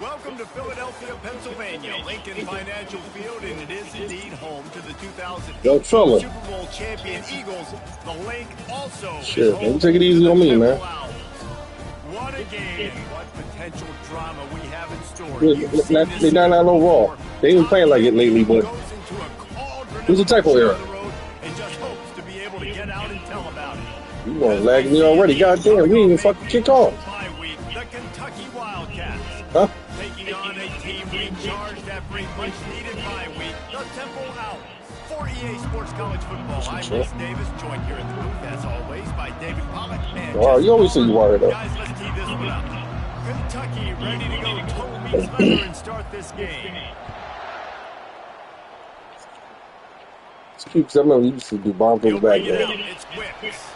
Welcome to Philadelphia, Pennsylvania, Lincoln Financial Field, and it is indeed home to the 2008 Super Bowl champion Eagles. The Link also shit, man, take it easy on me, man. What a game! What potential drama we have in store. They're not overall. They ain't playing like it lately, but who's the tackle era? And just hopes to be able to get out and tell about it. You gonna lag me already? Goddamn, we ain't even fucking kick off. The Kentucky Wildcats. Huh? Taking on a team recharged after a much-needed bye week, the Temple Owls. For EA Sports College Football, I'm Chris Davis, joined here in the booth, as always, by David Pollack. Oh, you always say you wired up. Guys, let's tee this one up. Kentucky ready to go toe meets leather and start this game. I remember we used to do bomb things back then. It's Whips.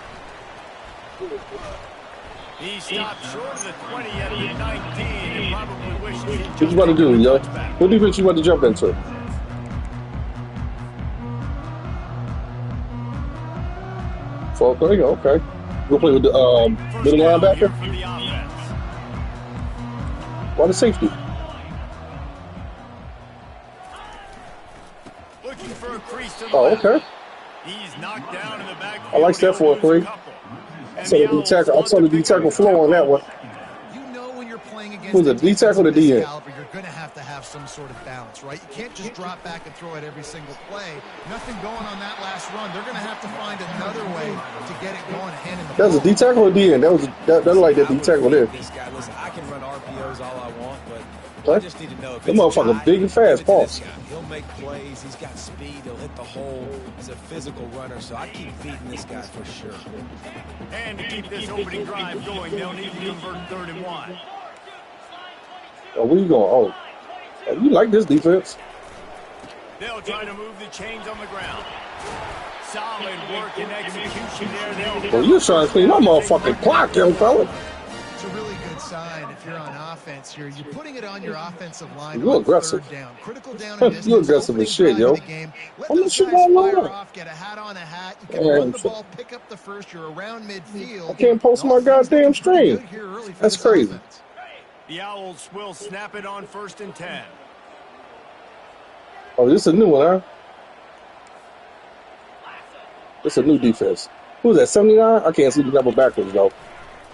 He stopped short of the 20 at the 19 and probably wishes he what you about to do, yo? What defense you about to jump into? 4-3, okay. We'll play with the middle linebacker. Why the safety? Looking for a crease to the left. Okay. He's knocked down in the back. I like that 4-3. I saw the D tackle flow on that one. You know when you're playing against who's the D tackle or the D end? You're going to have some sort of balance, right? You can't just drop back and throw it every single play. Nothing going on that last run. They're going to have to find another way to get it going. That was a D tackle or D end? That like that D tackle there. This guy, listen, I can run RPOs all I want, but I just need to know if that motherfucker big and fast. Pause. He'll make plays. He's got speed. He'll hit the hole. He's a physical runner, so I keep feeding this guy for sure. And to keep this opening drive going, they'll need to convert 3rd and 1. Oh, where you going? Oh, you like this defense? They'll try to move the chains on the ground. Solid work and execution there. Well, you're trying to clean my motherfucking clock, young fella. It's a really good sign if you're on offense here. You're putting it on your offensive line. You're aggressive. Down. Critical down and you're aggressive as shit, yo. I'm gonna shoot my line. Get a hat on a hat. You can run the ball, pick up the first. You're around midfield. I can't post my goddamn stream. That's crazy. Offense. The Owls will snap it on 1st and 10. Oh, this is a new one, huh? This is a new defense. Who's that, 79? I can't see the number backwards, though.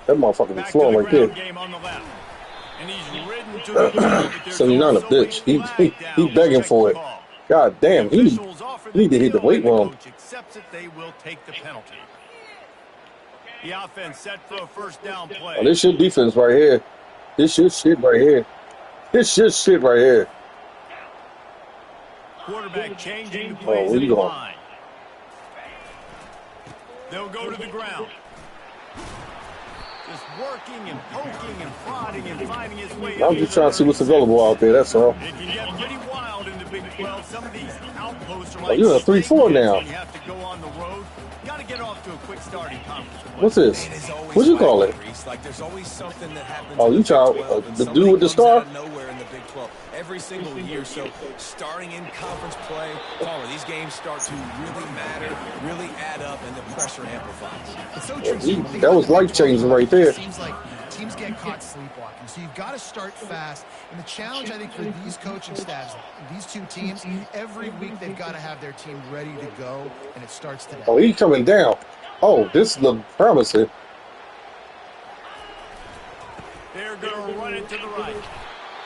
That motherfucker was flowing right there. 79 a bitch. He begging for it. God damn, he need to hit the weight room. They will take the penalty. The offense set for a 1st down play. Oh, this shit defense right here. This shit right here. This shit right here. Quarterback changing the plays in the line. They'll go to the ground. Just working and poking and prodding and finding his way. I'm just trying to see what's available out there, that's all. It can get pretty wild in the Big 12. Some of these outposts are like you're a 3-4 now. You have to go on the road. Got to get off to a quick starting conference. What's this? What'd you call it? Like there's always something that happens. Oh, you trying the dude with the star? Nowhere in the Big 12 every single year. So starting in conference play, these games start to really matter, really add up, and the pressure amplifies. It's so true. That was life changing right there. It seems like teams get caught sleepwalking, so you've got to start fast. And the challenge, I think, for these coaching staffs, these two teams, every week they've got to have their team ready to go, and it starts today. Oh, he's coming down. Oh, this looks promising. They're going to run it to the right.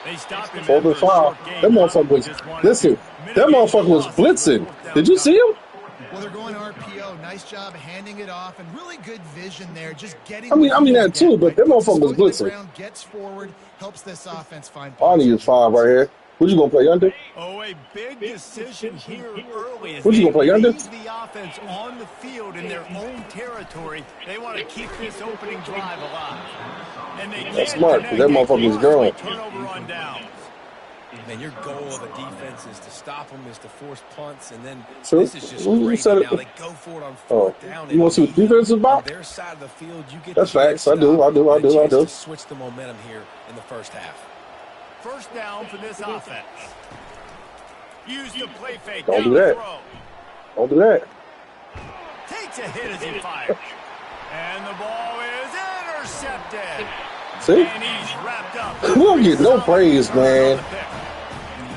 They stopped him. 4-5. That motherfucker was, listen, that motherfucker was blitzing. Did you see him? Well, they're going RPO. Nice job handing it off, and really good vision there. Just getting. I mean that too, but that motherfucker was blitzing. Gets forward, helps this offense find. I need a 5 right here. What you gonna play under? Oh, a big decision here early. What you gonna play under? The offense on the field in their own territory. They want to keep this opening drive alive. And they That's smart, because that motherfucker was going. Turnover on downs. And your goal of a defense is to stop them, is to force punts, and then so, this is just great. Now they go for it on 4th down. You want to see what defense is about? On their side of the field, you get that's facts. I do. Switch the momentum here in the 1st half. 1st down for this offense. Use the play fake. Don't do that. Don't do that. Takes a hit as he fires. And the ball is intercepted. See? And he's wrapped up. We don't get no praise, man.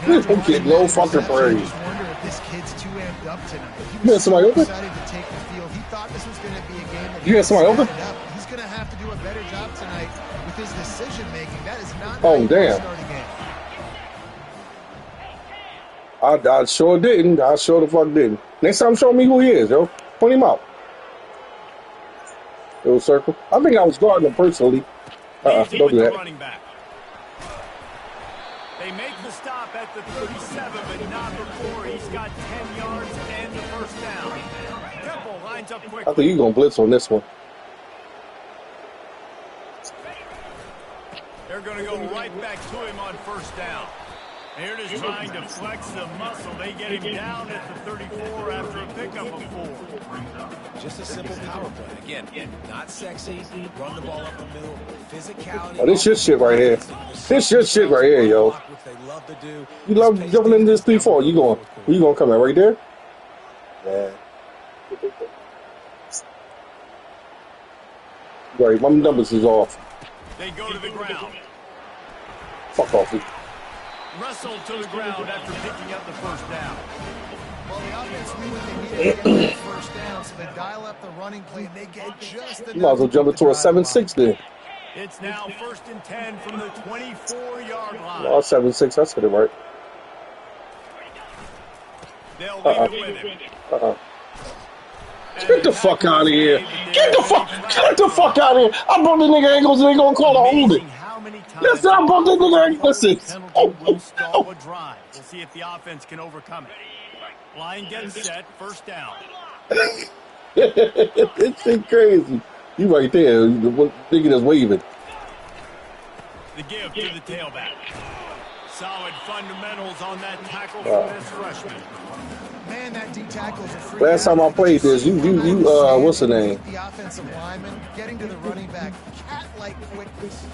We don't get no fucking I praise. just wonder if this kid's too amped up tonight. He You had was somebody so open? excited to take the field. He thought this was going to be a game that You had somebody open? He's going to have to do a better job tonight with his decision making. That is not Oh, how you damn. start a game. I sure didn't. I sure the fuck didn't. Next time, show me who he is, yo. Point him out. Little circle. I think I was guarding him personally. Don't do that. Running back. They make the stop at the 37, but not before he's got 10 yards and the first down. Temple lines up quick. I think he's gonna blitz on this one. They're going to go right back to him on first down. Here it is trying to flex the muscle. They get him down at the 34 after a pickup of 4. Just a simple power play. Again, not sexy. Run the ball up the middle. Physicality. Oh, this your shit right here. This your shit right here, yo. You love jumping in this 3-4. You going? Where you gonna come at? Right there? Yeah. Right, my numbers is off. They go to the ground. Fuck off. Wrestled to the ground after picking up the first down. Well, the offense knew what they needed to get that first down, so they dial up the running play, and they get just enough. You might as well jump into a 7-6 then. It's now 1st and 10 from the 24-yard line. Oh, 7-6. I said it right. They'll leave it with him. Get the fuck out of here. Get the fuck out of here. I brought the nigga ankles and they gonna call to hold it. Listen, I brought the nigga ankles. Listen. Will stall a drive. We'll see if the offense can overcome it. Line gets set, first down. This shit crazy. You right there. The nigga that's waving. The give to the tailback. Solid fundamentals on that tackle from this freshman. Man, that D tackle is a free. Last time I played this, you what's the name? The offensive lineman getting to the running back, cat-like quickness.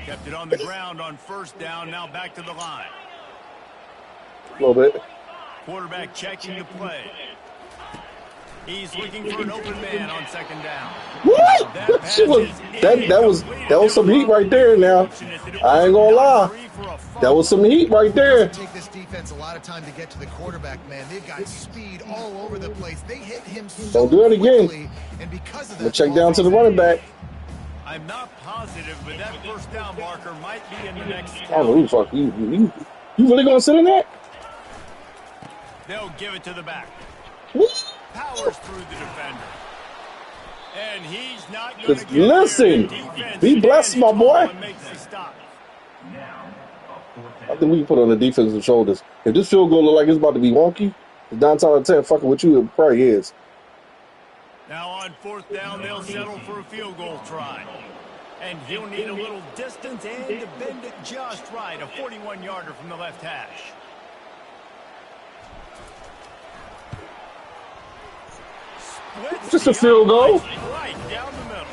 Kept it on the ground on first down. Now back to the line. A little bit. Quarterback checking the play. He's looking for an open man on second down. What? That was some heat right there. Now I ain't gonna lie, that was some heat right there. Take this defense a lot of time to get to the quarterback, man. They've got speed all over the place. They hit him so Don't do it again. quickly, and because of I'm gonna that, check down to the running back. I'm not positive, but that first down marker might be in the next. I don't know who the fuck you really gonna sit in that? They'll give it to the back. What? Powers through the defender. And he's not going to listen. Be blessed, my boy. Makes the stop. I think we can put on the defensive shoulders. If this field goal look like it's about to be wonky, the downtown 10 fucking with you, it probably is. Now on fourth down, they'll settle for a field goal try. And he'll need a little distance and to bend it just right. A 41-yarder from the left hash. Just a field goal. Right down the middle.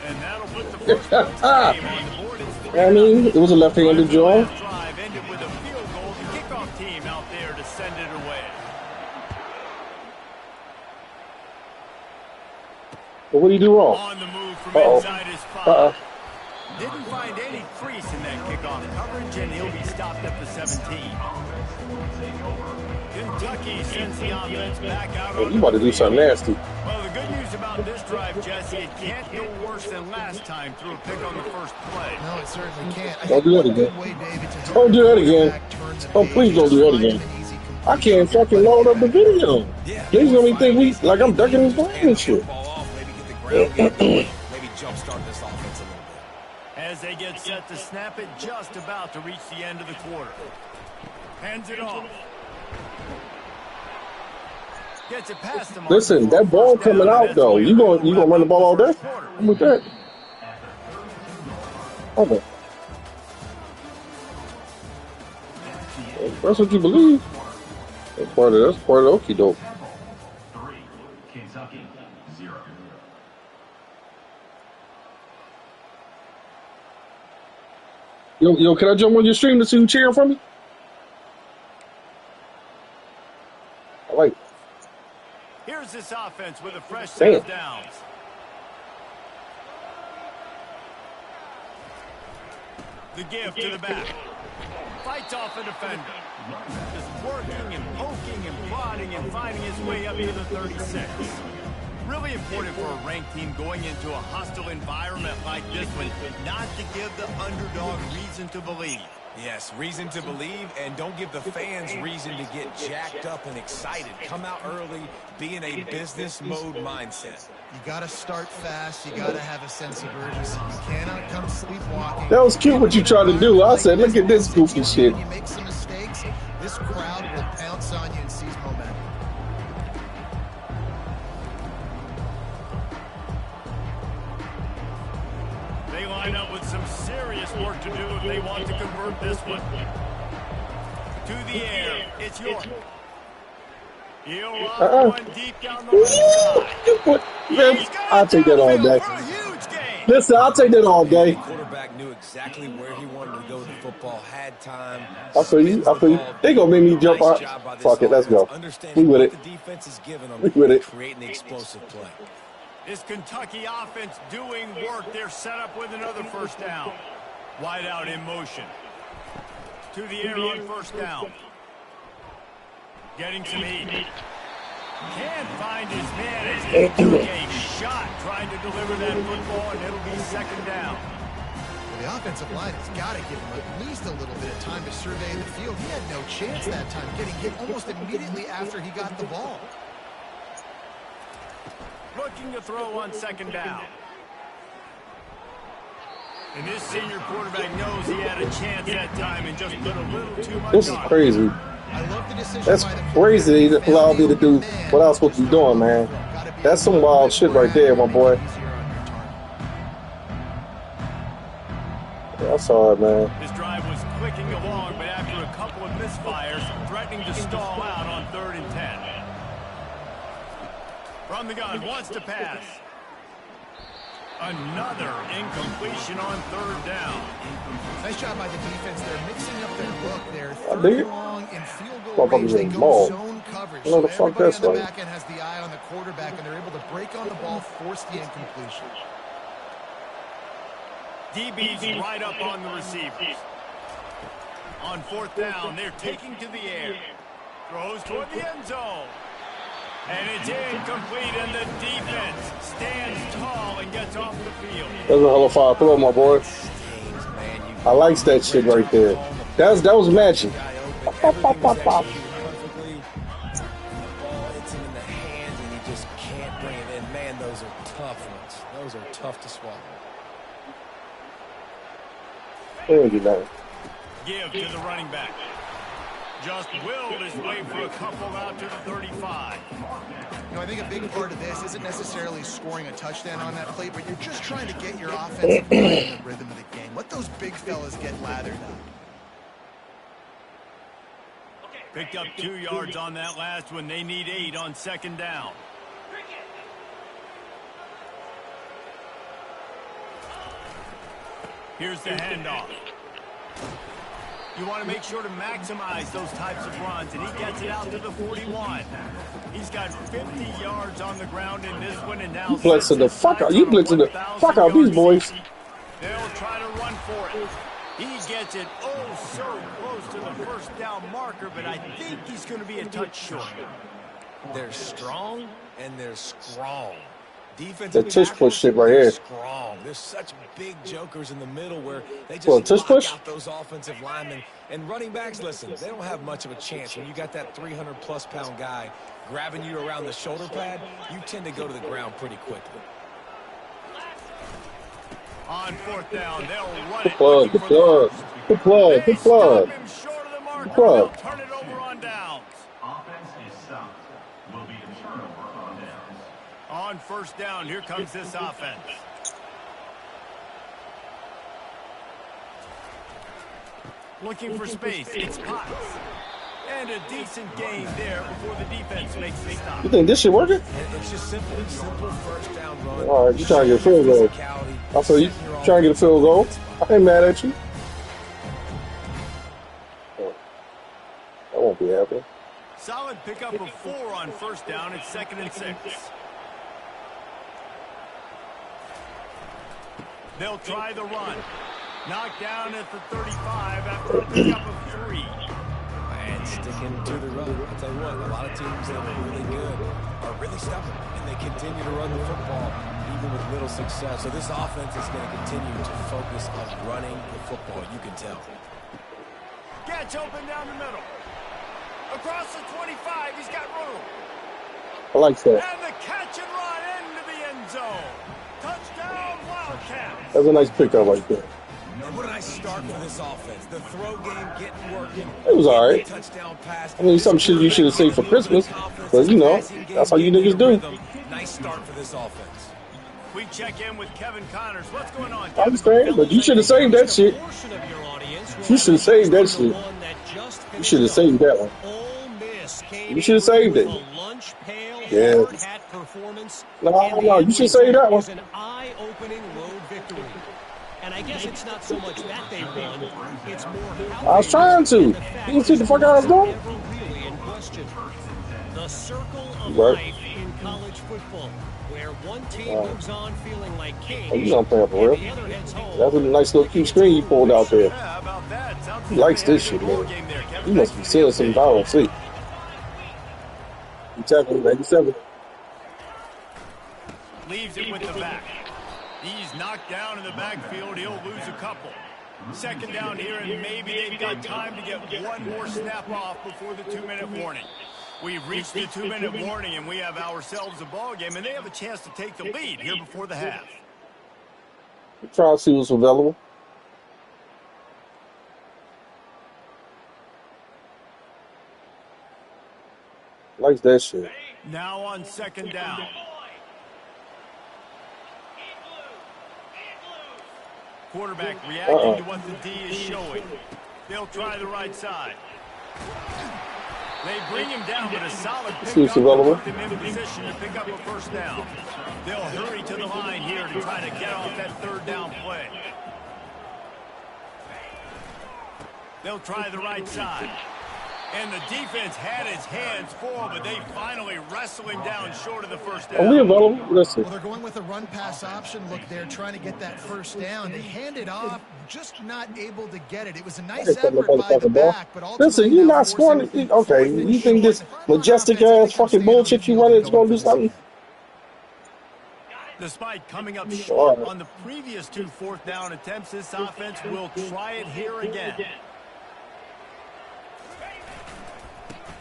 And that'll put the first game on the board. I mean, it was a left-handed draw. Drive ended with a field goal. The kickoff team out there to send it away. But what did he do wrong? On the move from inside his 5. Didn't find any crease in that kickoff coverage, and he'll be stopped at the 17. Kentucky sends the offense back out. You about to do something nasty. Well, the good news about this drive, Jesse, it can't go worse than last time through a pick on the first play. No, it certainly can't. Don't do that again. Don't do that again. Oh, please don't do that again. I can't fucking load up the video. They's gonna think we like I'm ducking his brain and shit. Maybe jumpstart this offense a little bit. As they get set to snap it, just about to reach the end of the quarter. Hands it off. Gets it past him. Listen, that ball coming out though. You gonna run the ball all day? I'm with that. Okay. That's what you believe. That's part of okie doke. Yo, can I jump on your stream to see you cheering for me? I like. Here's this offense with a fresh set Damn. of downs. The give to the back. Fights off a defender. Just working and poking and prodding and finding his way up to the 36. Really important for a ranked team going into a hostile environment like this one, not to give the underdog reason to believe. Yes, reason to believe, and don't give the fans reason to get jacked up and excited. Come out early, be in a business mode mindset. You got to start fast. You got to have a sense of urgency. You cannot come sleepwalking. That was cute what you tried to do. I said, look at this goofy shit. When you make some mistakes, this crowd will pounce on you and seize momentum. They line up with some serious work to do if they want to convert this one. To the air, it's York. He'll rock one deep down the right side. Man, I'll take that all day. For a huge gain. Listen, I'll take that all day. The quarterback knew exactly where he wanted to go with the football, had time. I feel you. I feel you. They gonna make me jump out. Fuck it, let's go. We with it. The defense is giving them, We with it. creating the explosive play. This Kentucky offense doing work. They're set up with another first down. Wide out in motion. To the air on first down. Getting some heat. Can't find his man as he took a shot trying to deliver that football, and it'll be second down. Well, the offensive line has got to give him at least a little bit of time to survey the field. He had no chance that time, getting hit almost immediately after he got the ball. Looking to throw on second down. And this senior quarterback knows he had a chance that time and just put a little too much This is on it. crazy. I love the decision That's by the crazy. They allowed me to do what I was supposed to be doing, man. That's some wild shit right there, my boy. Yeah, I saw it, man. This drive was clicking along, but after a couple of misfires, threatening to stall out on 3rd and 10. From the gun, wants to pass. Another incompletion on 3rd down. Nice job by the defense. They're mixing up their look. They're I dig third it. long in field goal range. Motherfuckers They in go ball. zone coverage. What the So fuck everybody that's on the like? back end has the eye on the quarterback, and they're able to break on the ball, force the incompletion. DB's right up on the receivers. On 4th down, they're taking to the air. Throws toward the end zone. And it's incomplete, and the defense stands tall and gets off the field. That's a hell of a fire throw, my boy. I likes that shit right there. That was matching. Pop, pop, pop, pop. Perfectly. The ball hits him in the hands, and he just can't bring it in. Man, those are tough ones. Those are tough to swallow. They don't do nothing. Give to the running back. Just willed his way for a couple out to the 35. You know, I think a big part of this isn't necessarily scoring a touchdown on that play, but you're just trying to get your offensive line in the rhythm of the game. Let those big fellas get lathered up. Picked up 2 yards on that last one. They need 8 on 2nd down. Here's the handoff. You want to make sure to maximize those types of runs, and he gets it out to the 41. He's got 50 yards on the ground in this one, and now You blitzing the fuck out. You blitzing the fuck out these boys. They'll try to run for it. He gets it so close to the first down marker, but I think he's going to be a touch short. They're strong and they're strong. That tush push shit right here. Strong. There's such big jokers in the middle where they just Well, tush lock push? out those offensive linemen. And running backs, listen, they don't have much of a chance. When you got that 300-plus pound guy grabbing you around the shoulder pad, you tend to go to the ground pretty quickly. On 4th down, they'll run Good it. plug, looking good for the plug, first. good plug, They good plug. stop him short of the marker. plug. They'll turn it over on downs. Offense is stopped. Will be a turnover on downs. On 1st down, here comes this offense. Looking for space. It's Potts. And a decent gain there before the defense makes the stop. You think this shit working? And it's just simple first down run. All right, you trying to get a field goal. I feel you trying to get a field goal. I ain't mad at you. That won't be happening. Solid pickup of 4 on first down. It's 2nd and 6. They'll try the run. Knocked down at the 35 after a pickup of 3. And sticking to the run. I'll tell you what, a lot of teams that are really good are really stubborn, and they continue to run the football even with little success. So this offense is going to continue to focus on running the football. You can tell. Gets open down the middle. Across the 25, he's got room. I like that. And the catch and run into the end zone. Touchdown, Wildcats. That's a nice pickup right there. And what a nice start for this offense. The throw game getting working. It was all right. Touchdown pass. I mean, some shit you should have saved for Christmas, but you know, that's how you niggas do. Nice start for this offense. We check in with Kevin Connors. What's going on, I Kevin? understand, but you should have saved that shit. You should have saved that shit. You should have saved that one. You should have saved it. Yeah. No, you should save that one. And I guess it's not so much that they won, it's more how I was trying to. You didn't see the fuck I was doing? really in question. The circle of Right. life in college football, where one team moves on feeling like kings, Oh, you don't play for real. and the other heads home. That's a nice little cute screen you pulled out there. Yeah, how about that? Sounds He like likes we this had a shit, good man. game there, Kevin. You must be seeing some I don't see. You tackling 87. Leaves it with the back. He's knocked down in the backfield. He'll lose a couple. 2nd down here, and maybe they've got time to get one more snap off before the 2-minute warning. We've reached the 2-minute warning, and we have ourselves a ball game, and they have a chance to take the lead here before the half. Try to see what's available. Likes that shit. Now on 2nd down. Quarterback reacting to what the D is showing. They'll try the right side. They bring him down, but a solid See what's pickup available. to put them in position to pick up a first down. They'll hurry to the line here to try to get off that 3rd down play. They'll try the right side. And the defense had his hands full, but they finally wrestle him down short of the first Are we down. available? Listen. Well, they're going with a run-pass option. Look, they're trying to get that first down. They hand it off, just not able to get it. It was a nice Hey, effort by the ball. back, but ultimately Listen, you're now not forcing scoring. a Okay, 4th and you think this short. majestic ass fucking bullshit you running is gonna do something? Despite coming up short on the previous 2 4th down attempts, this offense will try it here again.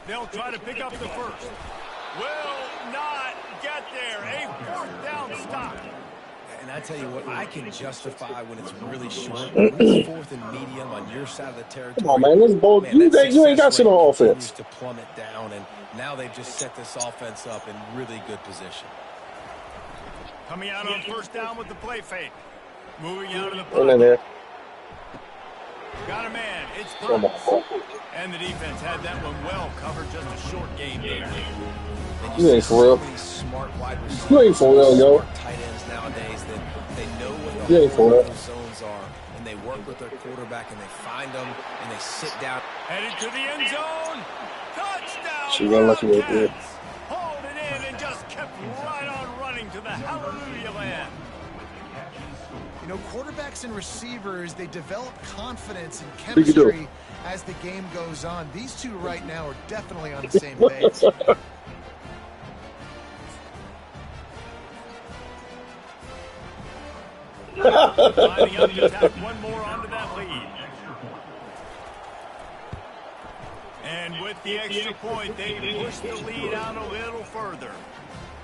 They'll try to pick up the first. Will not get there. A 4th down stop. And I tell you what, I can justify when it's really short. When it's 4th and medium on your side of the territory. Come on, man. This bull, Man, you that ain't got success shit on rate offense. continues to plummet down, and now they've just set this offense up in really good position. Coming out on 1st down with the play fake. Moving out of the In pocket. there. Got a man. It's Come Burns. on. And the defense had that one well covered. Just a short game there. And You ain't see for real. so many smart wide receivers, You ain't for real, yo. smart tight ends nowadays that they know what the You ain't for real. horizontal zones are, and they work with their quarterback, and they find them, and they sit down. Headed to the end zone. Touchdown. She run like you right there. Wildcats. Hauled it in and just kept right on running to the hallelujah land. You know, quarterbacks and receivers, they develop confidence and Big deal. chemistry as the game goes on. These two right now are definitely on the same page. Lining up to tack one more onto that lead. And with the extra point, they push the lead out a little further.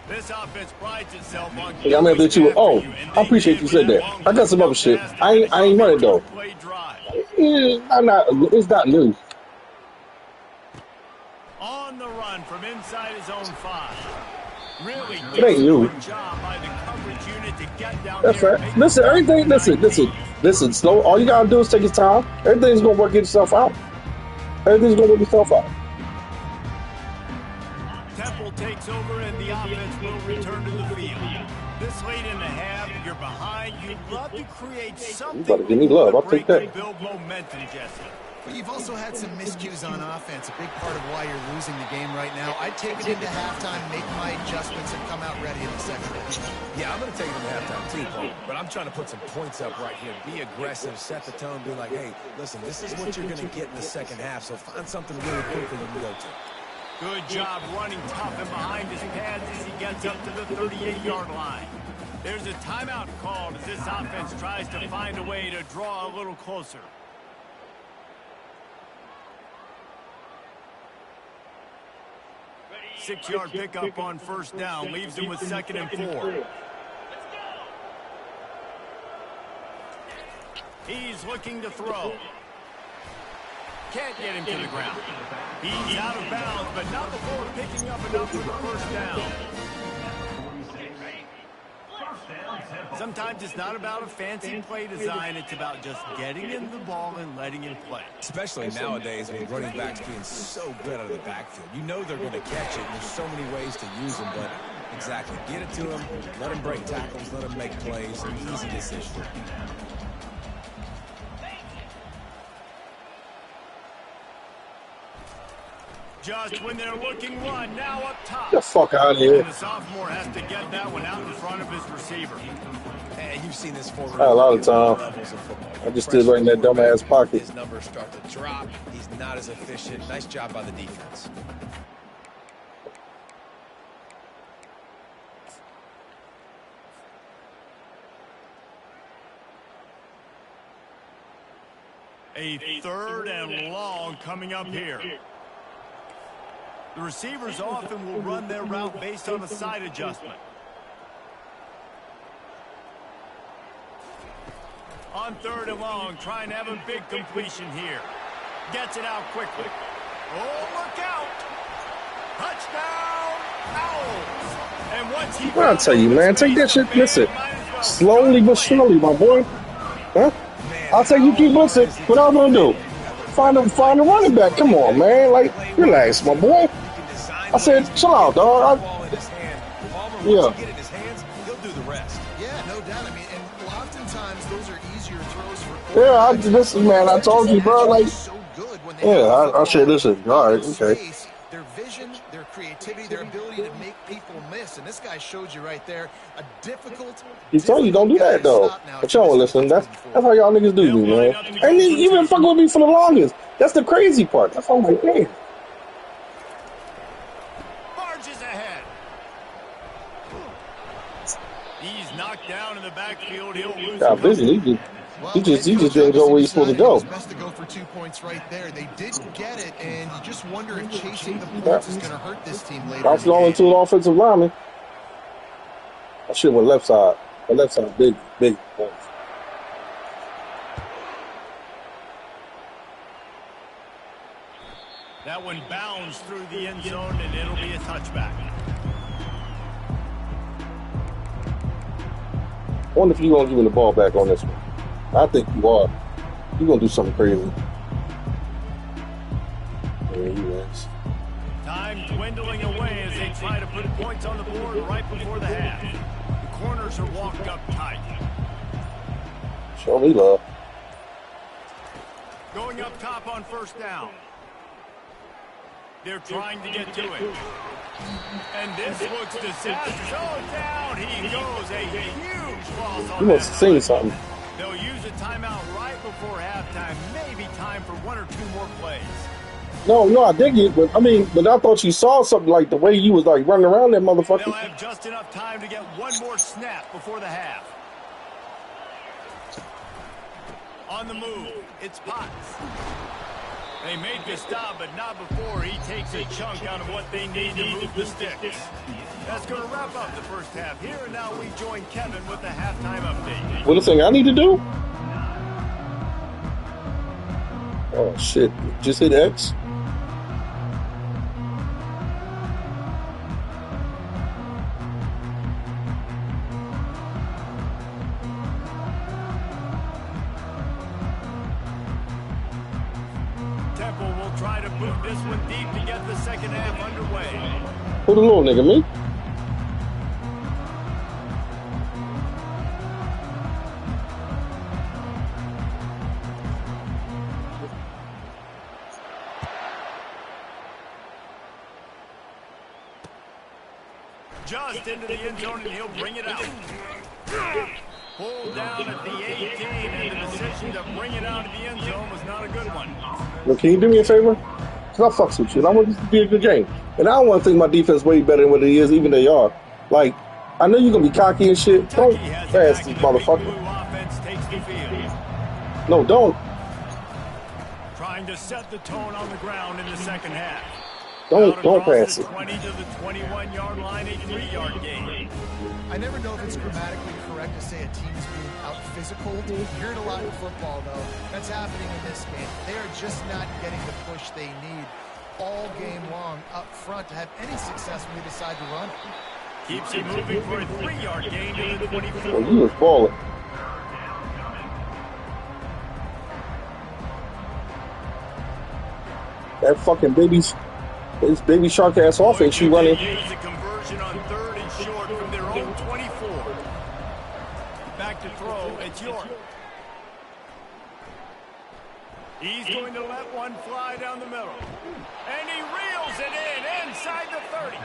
This offense prides itself on. Hey, I'm gonna bet you. Oh, I appreciate you said that. I got some other shit. I ain't running though. Yeah, I'm not. It's not new. On the run from inside his own 5. Really It ain't you. good job by the coverage unit to get down That's there right. and make Listen, the everything. Listen. Slow. All you gotta do is take your time. Everything's gonna work itself out. Everything's gonna work itself out. Temple takes over and the offense will return to the field. This late in the half, you're behind. You'd love to create something. You better give me love. I'll take that. To build momentum, Jesse. But you've also had some miscues on offense, a big part of why you're losing the game right now. I'd take it into halftime, make my adjustments, and come out ready in the second half. Yeah, I'm going to take it into halftime too, Paul. But I'm trying to put some points up right here. Be aggressive, set the tone, be like, hey, listen, this is what you're going to get in the second half, so find something really quickly you can go to. Good job running tough and behind his pads as he gets up to the 38-yard line. There's a timeout called as this offense tries to find a way to draw a little closer. Six-yard pickup on first down leaves him with 2nd and 4. He's looking to throw. Can't get him to the ground. He's out of bounds, but not before picking up enough for the first down. Sometimes it's not about a fancy play design. It's about just getting him the ball and letting him play. Especially nowadays with running backs being so good out of the backfield. You know they're going to catch it. There's so many ways to use them, but exactly. Get it to them, let them break tackles, let them make plays. An easy decision. Just when they're looking one, now up top. Get the fuck out of here. And the sophomore has to get that one out in front of his receiver. And you've seen this for a lot of time. I just stood right in that dumbass pocket. His numbers start to drop. He's not as efficient. Nice job by the defense. A 3rd and long coming up here. The receivers often will run their route based on a side adjustment. On 3rd and long, trying to have a big completion here. Gets it out quickly. Oh, look out! Touchdown, Owls! And once he... I'll tell you, man, take that shit, listen. Slowly but surely, my boy. Huh? I'll tell you, keep listening. What I'm gonna do? Find a running back. Come on, man. Like, relax, my boy. I said, chill out, dog. Yeah. Yeah, no doubt. I mean, and oftentimes those are easier throws for. Yeah, listen, man. I told you, bro. Like, yeah, I said, listen. All right, okay. Their vision, their creativity, their ability to make people miss, and this guy showed you right there a difficult. He told you don't do that though. But y'all listen. That's how y'all niggas do me, man. And he even fucking with me for the longest. That's the crazy part. That's all I'm like, damn. Barges ahead. He's knocked down in the backfield. He'll lose. Got busy. He just didn't go where he's supposed to go. Best to go for 2 points right there. They did get it, and you just wonder if chasing the points is going to hurt this team later. Bouncing on into an offensive lineman. I should have went left side. The left side, big points. That one bounds through the end zone, and it'll be a touchback. I wonder if you're going to give him the ball back on this one. I think you are. You're going to do something crazy. Yeah, he is. Time dwindling away as they try to put points on the board right before the half. The corners are walked up tight. Show me love. Going up top on first down. They're trying to get to it. And this looks disastrous. Oh, down he goes. A huge loss on You must have seen something. They'll use a timeout right before halftime. Maybe time for 1 or 2 more plays. No, I dig it, but I thought you saw something like the way you was like running around that motherfucker. They'll have just enough time to get 1 more snap before the half. On the move, it's Potts. They made the stop, but not before he takes a chunk out of what they need to move the sticks. That's going to wrap up the first half. Here and now we join Kevin with the halftime update. What the thing I need to do? Oh shit! Just hit X. Temple will try to move this one deep to get the second half underway. Who the little nigga, me? Just into the end zone, and he'll bring it out. Pulled down at the 18, and the decision to bring it out of the end zone was not a good one. Look, can you do me a favor? Because I fucks with you, and I want this to be a good game. And I don't want to think my defense way better than what it is, even they are. Like, I know you're going to be cocky and shit. Don't pass this motherfucker. No, don't. Trying to set the tone on the ground in the second half. Don't pass it. 20 to the 21-yard line, a 3-yard gain. I never know if it's grammatically correct to say a team is being out-physical. You hear it a lot in football, though. That's happening in this game. They are just not getting the push they need all game long up front to have any success when they decide to run. Keeps it moving for a 3-yard gain to the 24. Well, you was balling. That fucking this baby shark ass offense she running. Use a conversion on 3rd and short from their own 24. Back to throw, it's York. He's going to let one fly down the middle. And he reels it in inside the 30.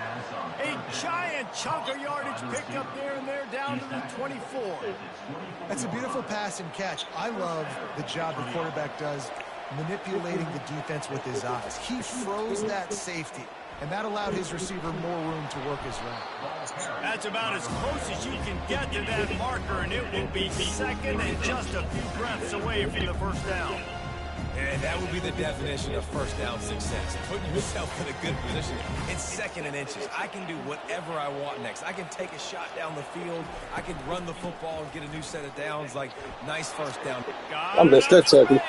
A giant chunk of yardage picked up there, and they're down to the 24. That's a beautiful pass and catch. I love the job the quarterback does manipulating the defense with his eyes. He froze that safety, and that allowed his receiver more room to work his route. That's about as close as you can get to that marker, and it will be second and just a few breaths away from the first down. And that would be the definition of first down success. Putting yourself in a good position. It's 2nd and inches. I can do whatever I want next. I can take a shot down the field. I can run the football and get a new set of downs. Like, nice first down. I missed that second.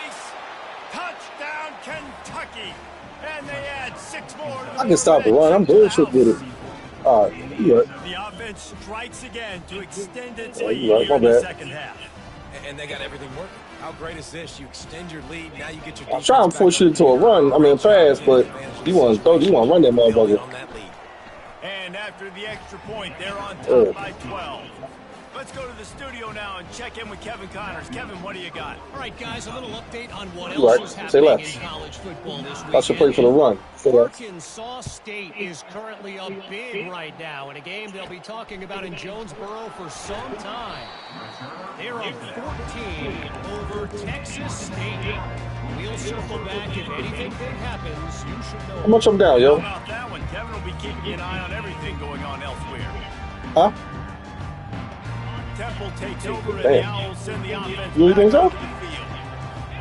Touchdown, Kentucky. And they add 6 more. I can stop the run. I'm bullshit with it. All right. The offense strikes again to extend its Oh, lead you right. here My in the bad. second half. And they got everything working. How great is this? You extend your lead. Now you get your. I'm trying to force you to a run. I mean, a pass, but you want to run that motherfucker. And after the extra point, they're on top by 12. Let's go to the studio now and check in with Kevin Connors. Kevin, what do you got? All right, guys, a little update on what Right. else is Say happening less. in college football this weekend. I should play for the run. Say that. Arkansas State is currently up big right now in a game they'll be talking about in Jonesboro for some time. They're up 14 over Texas State. We'll circle back. If anything big happens, you should know. How much I'm down, yo? How about that one? Kevin will be keeping an eye on everything going on elsewhere. Huh? Temple takes over and Damn. the Owls send the offense You think back so? onto the field.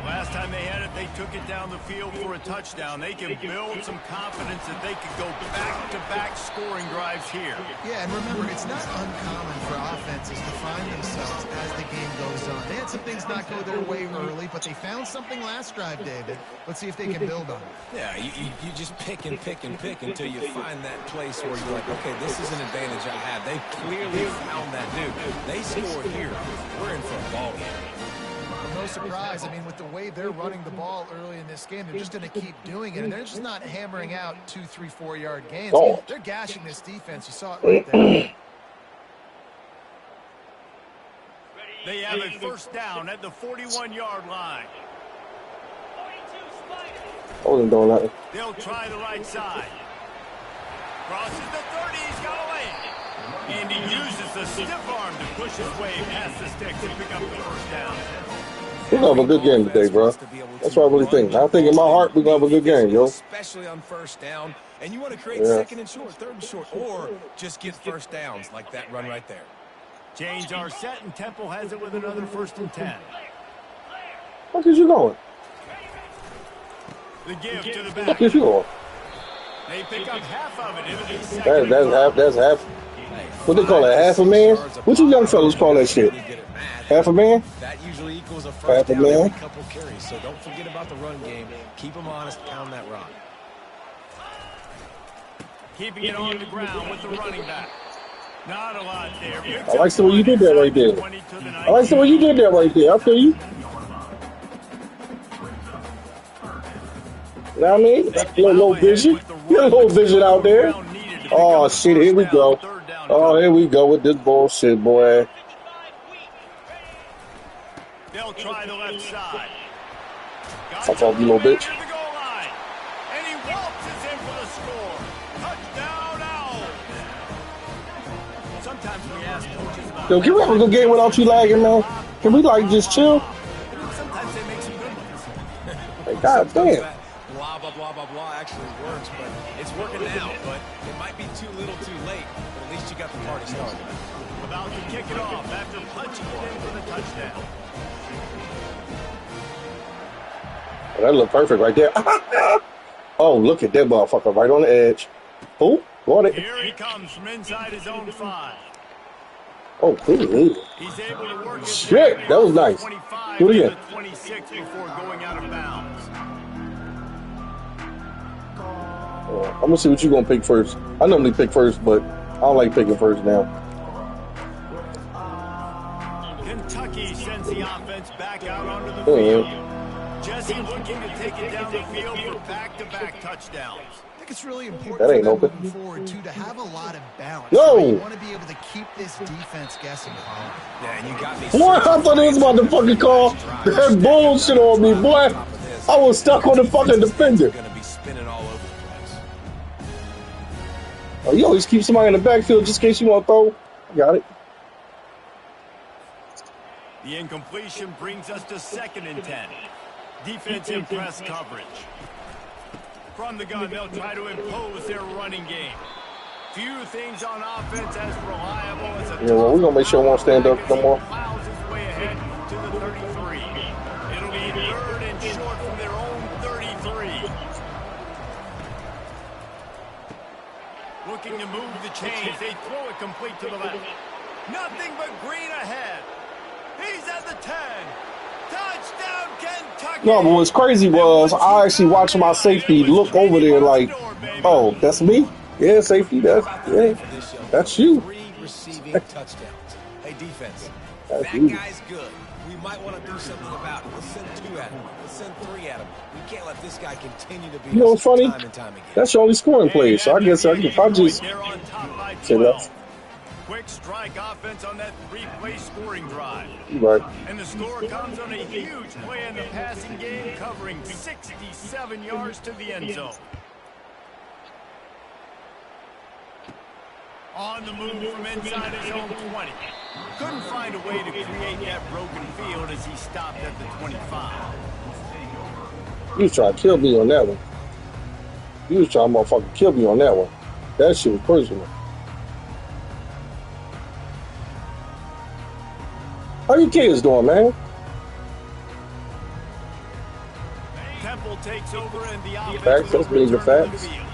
Last time they had it, they took it down the field for a touchdown. They can build some confidence that they could go back-to-back scoring drives here. Yeah, and remember, it's not uncommon for offenses to find themselves as the game goes on. They had some things not go their way early, but they found something last drive, David. Let's see if they can build on it. Yeah, you just pick and pick and pick until you find that place where you're like, okay, this is an advantage I have. They clearly found that dude. They score here. We're in for a ball game. No surprise. I mean, with the way they're running the ball early in this game, they're just going to keep doing it. And they're just not hammering out 2, 3, 4-yard gains. Oh. They're gashing this defense. You saw it right there. They have a first down at the 41-yard line. I wasn't doing nothing. They'll try the right side. Crosses the 30. He's got away. And he uses the stiff arm to push his way past the sticks and pick up the first down. We're going to have a good game today, bro. That's what I really think. I think in my heart we're going to have a good game, yo. Especially on first down. And you want to create Yeah. 2nd and short, 3rd and short, or just get first downs like that run right there. Change our set, and Temple has it with another 1st and 10. Where is you going? The give to the Where back. is you going? They pick up half of it into the second. That's half. What they call it, half a man? What you young fellas call that shit? Half a man? That usually equals a Half first a down man. every couple carries. So don't forget about the run game. Keep them honest. Pound that rock. Keeping it on the ground with the running back. Not a lot there. I like the way you did that right there. I like the way you did that right there. I feel you. You know what I mean? Low vision. You got a little vision out there. Oh, shit. Here we go. Oh, here we go with this bullshit, boy. They'll try the left side. Fuck off, you little bitch. To the goal line. And he waltzes in for the score. Touchdown, Owls. Sometimes we ask coaches about Yo, can we have a good game without you lagging, man? Can we, like, just chill? sometimes they make some good ones. Like, God damn. That blah, blah, blah, blah, blah actually works, but it's working now. But it might be too little too late, but at least you got the party started. About to kick it off after punching it in for the touchdown. That look perfect right there. Oh, look at that motherfucker right on the edge. Oh, got it. Here he comes from inside his own 5. Oh, cool. He's able to work his Shit, that was nice. 25 Do it to again. the 26 before going out of bounds. I'm gonna see what you're gonna pick first. I normally pick first, but I don't like picking first now. Kentucky sends the offense back out onto the field. Jesse looking to take it down the field for back-to-back touchdowns. I think it's really important That ain't for them open. moving forward, too, to have a lot of balance. No. You want to be able to keep this defense guessing, Colin. Yeah, and you got me. Boy, I thought it was about to fucking call that bullshit on me, boy. I was stuck on the fucking defender. Going to be spinning all over the place. Oh, you always keep somebody in the backfield just in case you want to throw. I got it. The incompletion brings us to 2nd and 10. Defense in press coverage. From the gun, they'll try to impose their running game. Few things on offense as reliable as a Yeah, well, we're gonna make sure it won't stand up no more. Miles is way ahead to the 33. It'll be 3rd and short from their own 33. Looking to move the chains. They throw it complete to the left. Nothing but green ahead. He's at the 10. Touchdown, Kentucky. No, but what's crazy was I actually watched my safety look over there like, oh, that's me? Yeah, safety, that's you. 3 receiving touchdowns. Hey, defense. That's That you. guy's good. We might want to do something about it. Let's send 2 at him. Let's send 3 at him. We can't let this guy continue to be You know what's funny? time and time again. That's your only scoring play, so I guess I can probably just They're on top by say 12. that. Quick strike offense on that 3-play scoring drive. Right. And the score comes on a huge play in the passing game, covering 67 yards to the end zone. On the move from inside his own 20. Couldn't find a way to create that broken field as he stopped at the 25. You was trying to kill me on that one. You was trying to motherfucking kill me on that one. That shit was personal. How you kids doing, man? Temple takes over and the offense Facts, that's will being the return to the facts. field.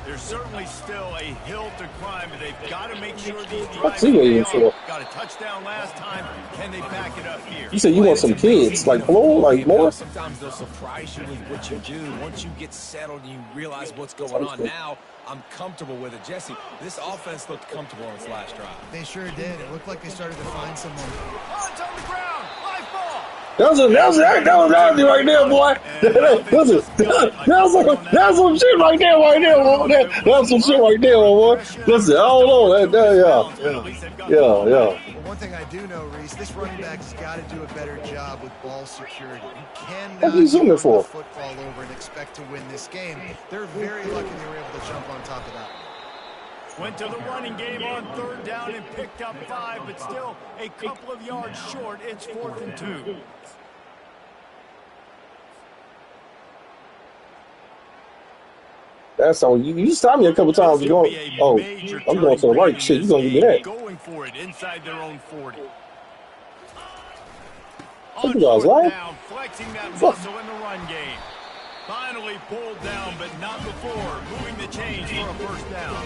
There's certainly still a hill to climb, but they've got to make sure these What's drives he waiting pay off. for? Got a touchdown last time. Can they back it up here? You said you want some kids, like hello, like more? Sometimes they'll surprise you with what you do. Once you get settled and you realize what's going on, now I'm comfortable with it. Jesse, this offense looked comfortable on its last drive. They sure did. It looked like they started to find someone. Oh, it's on the ground. Live ball. That was nasty right there, boy. That's some shit right there, boy. That's some shit right there, boy. Listen, I don't know. Yeah. Well, one thing I do know, Reese, this running back's got to do a better job with ball security. You cannot What are you zooming turn for? the football over and expect to win this game. They're very lucky they were able to jump on top of that. Went to the running game on 3rd down and picked up 5, but still a couple of yards short. It's 4th and 2. That's on you. You stopped me a couple times. You're going, oh, I'm going to the right. Shit, you're going to give me that. Going for it inside their own 40. What you guys like? Down, flexing that muscle in the run game. Finally pulled down, but not before moving the chains for a 1st down.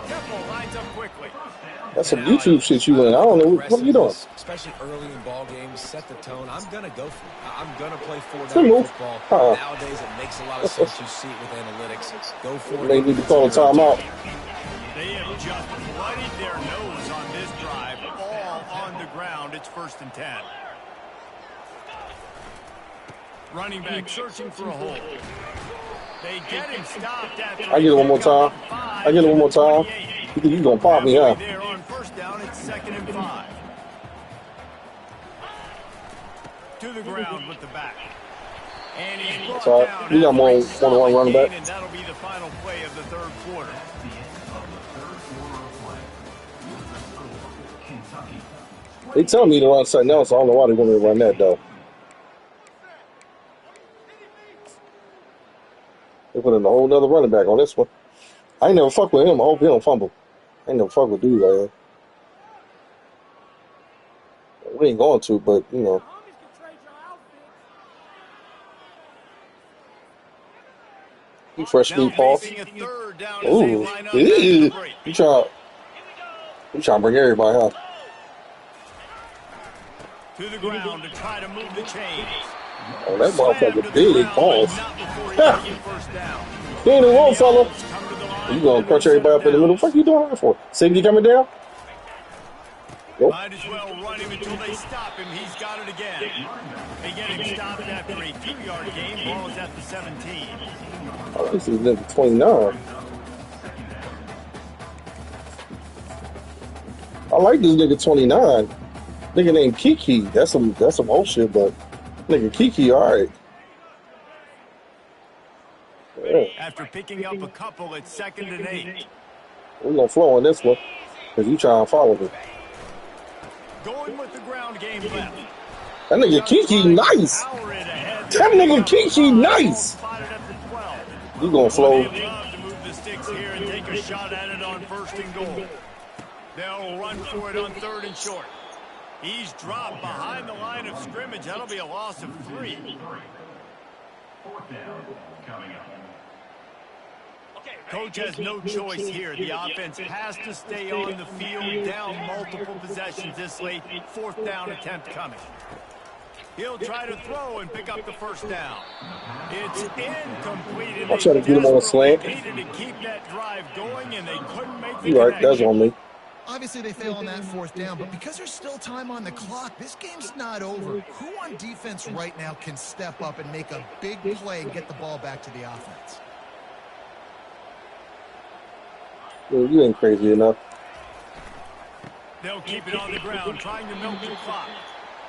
Temple lines up quickly. That's some YouTube shit you in. I don't know. What are you doing? Especially early in ball games, set the tone. I'm going to go for it. I'm going to play 4 Good down move. football. Nowadays, it makes a lot of sense. You see it with analytics. Go for it. They need to call a timeout. They have just bloodied their nose on this drive, all on the ground. It's 1st and 10. Running back searching for a hole. They get him stopped after I get it one more time. I get it one more time. You think you gonna pop me, huh? There on 1st down, it's 2nd and 5. To the ground with the back. And he's brought So down we got more after a one-on-one running back. gain, and that'll be the final play of the 3rd quarter. They tell me to run something else. I don't know why they want me to run that though. They put in a whole nother running back on this one. I ain't never fuck with him. I hope he don't fumble. I ain't never fuck with dude like that. We ain't going to, but you know. He fresh meat paws. Ooh, you trying to bring everybody out. To the ground to try to move the chains. Oh, that motherfucker big balls. He ain't the wrong fella. You gonna crunch everybody up in the middle? What the fuck you doing that for? Safety coming down? Nope. Might as well run him until they stop him. He's got it again. They get him stopped after a 2-yard gain. Ball is at the 17. Oh, this is number 29. I like this nigga 29. Nigga named Kiki. That's some old shit, but nigga Kiki, alright. Yeah. After picking up a couple at 2nd and 8. We're gonna flow on this one. Cause you trying to follow me. Going with the ground game left. That nigga Kiki nice. That nigga Kiki nice. You gonna flow. They love to move the sticks here and take a shot at it on 1st and goal. They'll run for it on 3rd and short. He's dropped behind the line of scrimmage. That'll be a loss of 3. 4th down coming up. Coach has no choice here. The offense has to stay on the field, down multiple possessions this late. 4th down attempt coming. He'll try to throw and pick up the 1st down. It's incomplete. I'll try to get him on a slant. Needed to keep that drive going, and they couldn't make the You right, that's on me. Obviously, they fail on that 4th down, but because there's still time on the clock, this game's not over. Who on defense right now can step up and make a big play and get the ball back to the offense? Well, you ain't crazy enough. They'll keep it on the ground, trying to milk the clock.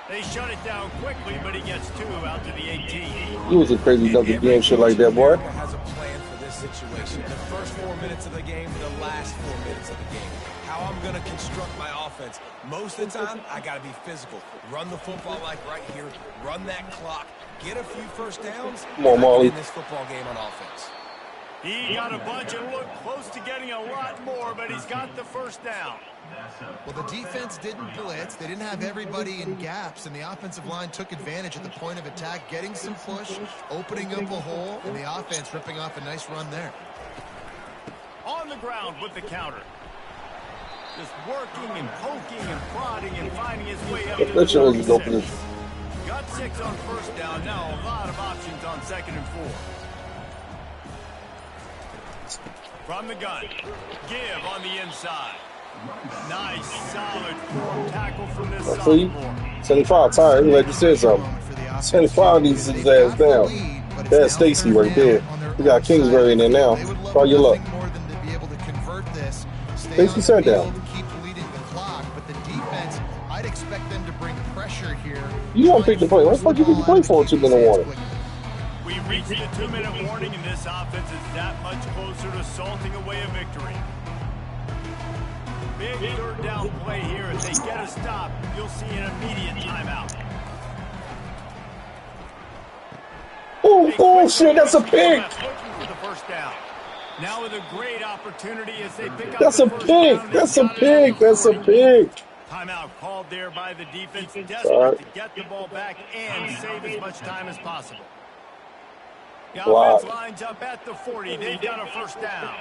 They shut it down quickly, but he gets 2 out to the 18. You was a crazy enough to game shit like that, boy. Has a plan for this situation. The first 4 minutes of the game, the last 4 minutes of the game. How I'm going to construct my offense. Most of the time, I got to be physical. Run the football like right here. Run that clock. Get a few 1st downs. Come on, Molly. In this football game on offense. He got a bunch and looked close to getting a lot more, but he's got the 1st down. Well, the defense didn't blitz. They didn't have everybody in gaps, and the offensive line took advantage at the point of attack, getting some push, opening up a hole, and the offense ripping off a nice run there. On the ground with the counter. Just working and poking and prodding and finding his way up to the 36. Got 6 on 1st down. Now a lot of options on 2nd and 4. From the gun. Give on the inside. Nice, solid form tackle from this sophomore. 75, tired. Like you said something. 75 needs his ass down. That's Stacy right there. We got Kingsbury in there now. Try your luck. Stacy sat down. I'd expect them to bring pressure here. You don't pick the play. What the fuck you pick the play for 2 minute warning? We reached the 2-minute warning, and this offense is that much closer to salting away a victory. Big 3rd down play here. If they get a stop, you'll see an immediate timeout. Oh shit, that's a pick. Looking for the 1st down. Now with a great opportunity as they pick up That's the a 1st pick. down. That's a pick. That's a pick. Timeout called there by the defense, desperate to get the ball back and save as much time as possible. The offense lines up at the 40. They've got a 1st down.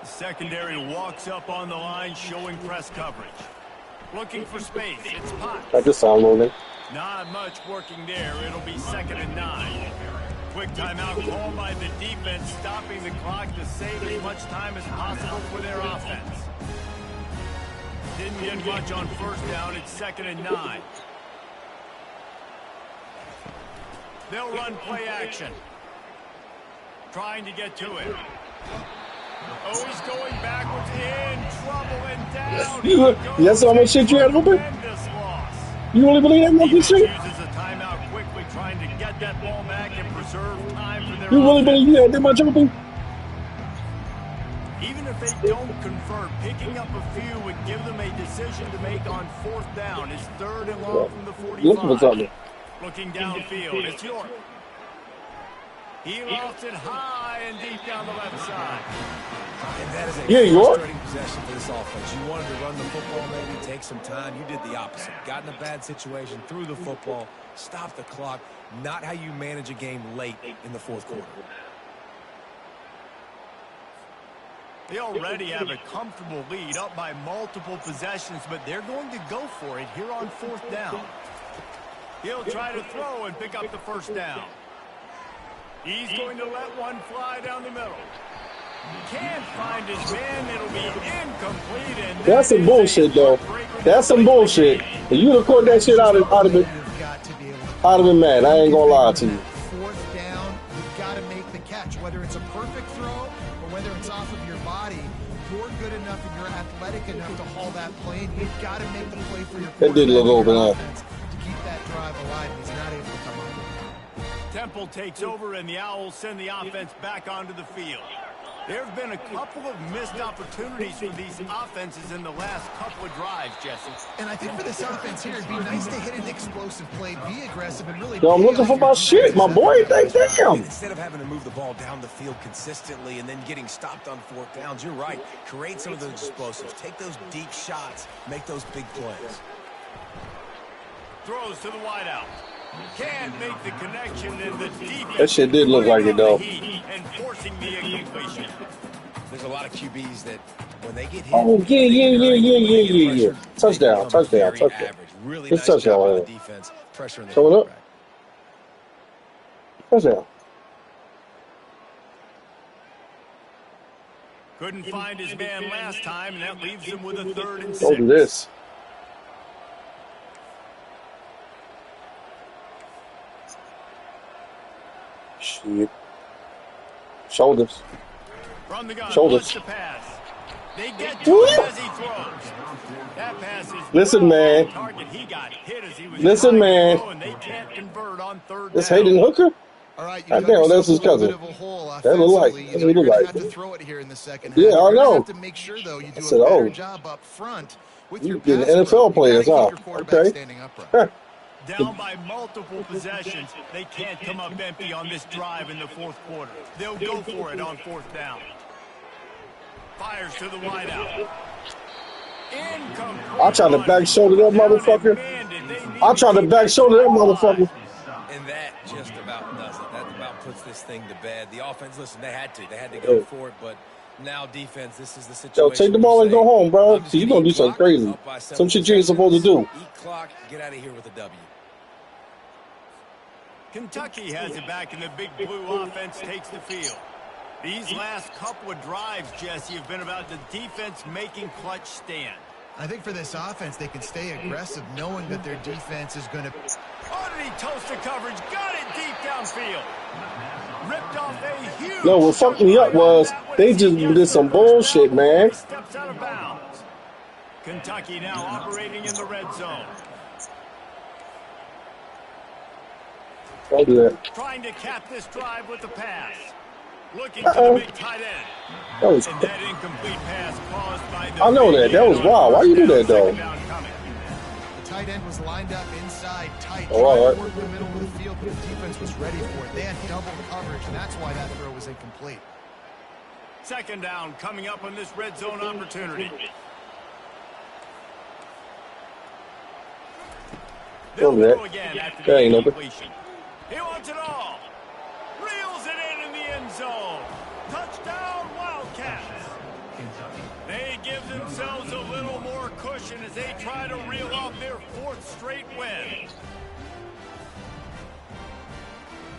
The secondary walks up on the line, showing press coverage. Looking for space. It's Potts. I just sound loading. Not much working there. It'll be 2nd and 9. Quick timeout called by the defense, stopping the clock to save as much time as possible for their offense. Didn't get much on 1st down. It's 2nd and 9. They'll run play action. Trying to get to it. Oh, he's going backwards, in trouble and down. That's how much shit you had open? You really believe that monkey shit? Uses a timeout quickly, trying to get that ball back and preserve time for their You really believe you had that much open? Even if they don't convert, picking up a few would give them a decision to make on 4th down. It's 3rd and long from the 45. Looking downfield, it's York. He lofts it high and deep down the left side. And that is a frustrating possession for this offense. You wanted to run the football, maybe take some time. You did the opposite. Got in a bad situation, threw the football, stopped the clock. Not how you manage a game late in the 4th quarter. They already have a comfortable lead, up by multiple possessions, but they're going to go for it here on 4th down. He'll try to throw and pick up the 1st down. He's going to let one fly down the middle. Can't find his man. It'll be incomplete. And that's some bullshit, though. That's some bullshit. If you'd have caught that shit out of it, man, I ain't gonna lie to you. 4th down, you've got to make the catch, whether it's a perfect throw or whether it's off of your body. You're good enough and you're athletic enough to haul that plane. You've got to make the play for your that did look over now. To keep that drive alive. He's not able to come up. Temple takes over, and the Owls send the offense back onto the field. There have been a couple of missed opportunities for these offenses in the last couple of drives, Jesse. And I think for this offense here, it'd be nice to hit an explosive play, be aggressive, and really... Yo, I'm looking for my shit, my boy. Damn. Instead of having to move the ball down the field consistently and then getting stopped on 4th downs, you're right. Create some of those explosives. Take those deep shots. Make those big plays. Throws to the wideout. Can't make the connection in the defense. That shit did look like it, though. And forcing the incompletion. There's a lot of QBs that when they get hit. Oh, yeah. Touchdown. Really it's nice touchdown. On the defense. Pressure in the Coming up. Touchdown. Couldn't find his man last time, and that leaves him with a 3rd and 6. Don't do this. Shit. Shoulders. From the gun, Shoulders. The pass. They get to him as he throws. That pass is listen, man. Target. He got hit as he was listen, man. And they can't convert on 3rd this down. Hayden Hooker? All right, I know that's his cousin. That look like. That's what he look like. Have to throw it here in the second yeah, half. I know. Have to make sure though you do a better job up front with your getting NFL players, huh? Okay. Down by multiple possessions, they can't come up empty on this drive in the 4th quarter. They'll go for it on 4th down. Fires to the wideout. I tried to back shoulder that motherfucker. I tried to back shoulder that motherfucker. And that just about does it. That about puts this thing to bed. The offense, listen, they had to go for it, but now defense, this is the situation. Yo, take the ball and go home, bro. You're going to do something crazy. Some shit you ain't supposed to do. Eat clock, get out of here with a W. Kentucky has it back, and the big blue offense takes the field. These last couple of drives, Jesse, have been about the defense making clutch stand. I think for this offense, they can stay aggressive, knowing that their defense is going to... Underneath toasted coverage, got it deep downfield. Ripped off a huge... No, what fucked me up was they just did some bullshit, man. Steps out of bounds. Kentucky now operating in the red zone. Don't do that. Trying to cap this drive with the pass. Looking to the big tight end. That was... And that incomplete pass caused by the... I know that. That was wild. Why you do that, though? The tight end was lined up inside tight. Oh, all right. Work the middle of the field, but the defense was ready for it. They had double coverage, and that's why that throw was incomplete. 2nd down coming up on this red zone opportunity. They'll throw again after the incompletion. He wants it all. Reels it in the end zone. Touchdown, Wildcats. They give themselves a little more cushion as they try to reel off their 4th straight win.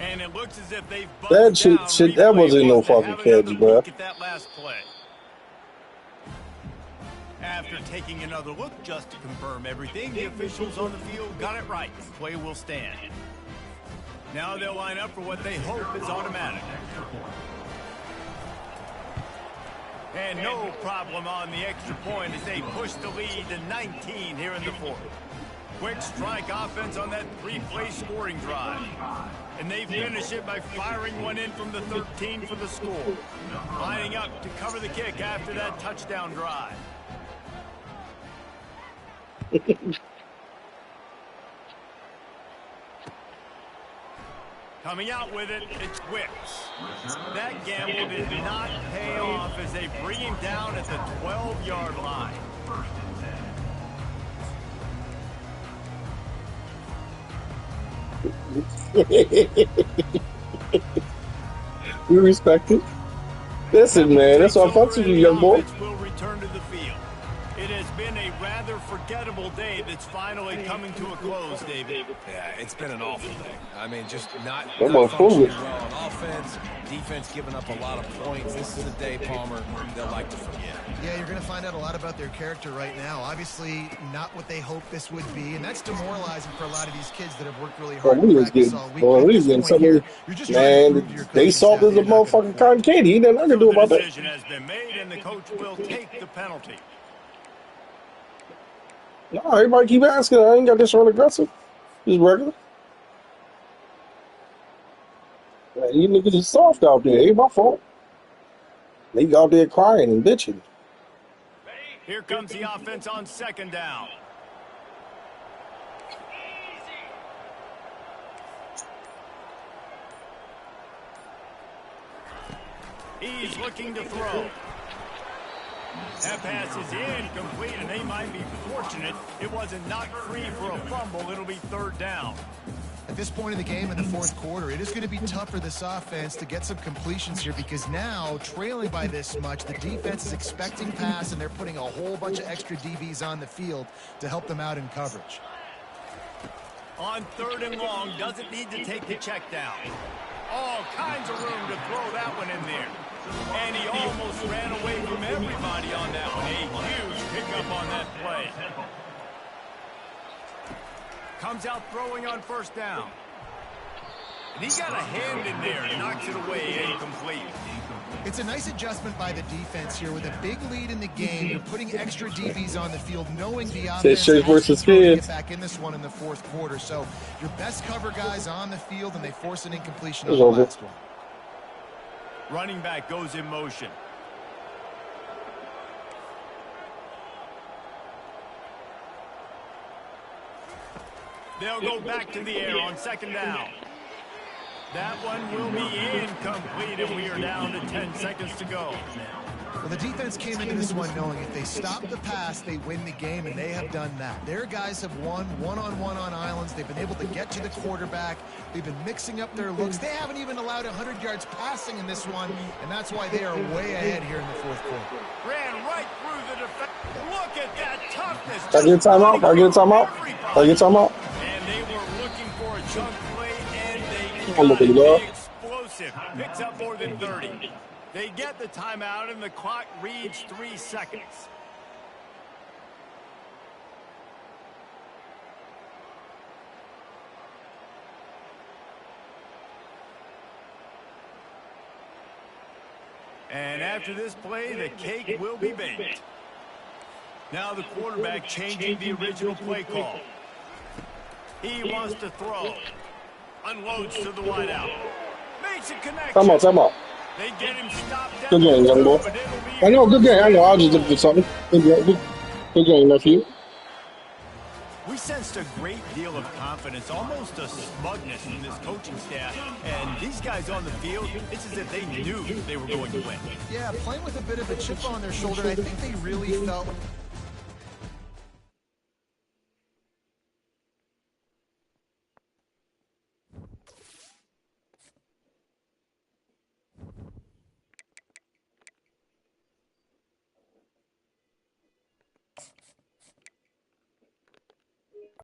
And it looks as if they've that shit, that wasn't no fucking catch, bro. At that last play. After taking another look just to confirm everything, the officials on the field got it right. Play will stand. Now they'll line up for what they hope is automatic. And no problem on the extra point as they push the lead to 19 here in the 4th. quick strike offense on that three-play scoring drive. And they finish it by firing one in from the 13 for the score. Lining up to cover the kick after that touchdown drive. Coming out with it, it's Wicks. That gamble did not pay off as they bring him down at the 12-yard line. We respect it. Listen, man, that's why I fucks with you, young boy. Will return to the field. It has been a rather forgettable day that's finally coming to a close, David. Yeah, it's been an awful day. I mean, just not full functioning well on offense. Defense giving up a lot of points. This is a day, Palmer, they'll like to forget. Yeah, you're going to find out a lot about their character right now. Obviously, not what they hoped this would be, and that's demoralizing for a lot of these kids that have worked really hard. We was getting something, man. They saw this as a motherfucking cotton candy. Ain't nothing I can do about that. The decision has been made, and the coach will take the penalty. No, everybody keep asking. I ain't got this real aggressive. Just regular. Man, you niggas are soft out there. Ain't my fault. They out there crying and bitching. Here comes the offense on second down. He's looking to throw. That pass is incomplete, and they might be fortunate it wasn't knocked free for a fumble. It'll be third down. At this point in the game in the fourth quarter, it is going to be tough for this offense to get some completions here because now, trailing by this much, the defense is expecting pass, and they're putting a whole bunch of extra DBs on the field to help them out in coverage. On third and long, doesn't need to take the check down. All kinds of room to throw that one in there. And he almost ran away from everybody on that one. A huge pickup on that play. Comes out throwing on first down. And he got a hand in there and knocks it away incomplete. It's a nice adjustment by the defense here with a big lead in the game. You're putting extra DBs on the field, knowing the offense has to get back in this one in the fourth quarter. So your best cover guys on the field, and they force an incompletion on the last one. Running back goes in motion. They'll go back to the air on second down. That one will be incomplete, and we are down to 10 seconds to go. Well, the defense came into this one knowing if they stop the pass, they win the game, and they have done that. Their guys have won one-on-one on islands. They've been able to get to the quarterback. They've been mixing up their looks. They haven't even allowed 100 yards passing in this one, and that's why they are way ahead here in the fourth quarter. Ran right through the defense. Look at that toughness. I get a timeout. I get a timeout. I get a timeout. And they were looking for a chunk play, and they I'm looking got it up. explosive. Picks up more than 30. They get the timeout, and the clock reads 3 seconds. And after this play, the cake will be baked. Now the quarterback changing the original play call. He wants to throw. Unloads to the wideout. Makes a connection. Time out. They get him stopped. Good game, young boy. I know, good game. I know. I'll just look for something. Good game, nephew. We sensed a great deal of confidence, almost a smugness from this coaching staff. And these guys on the field, it's as if they knew they were going to win. Yeah, playing with a bit of a chip on their shoulder. I think they really felt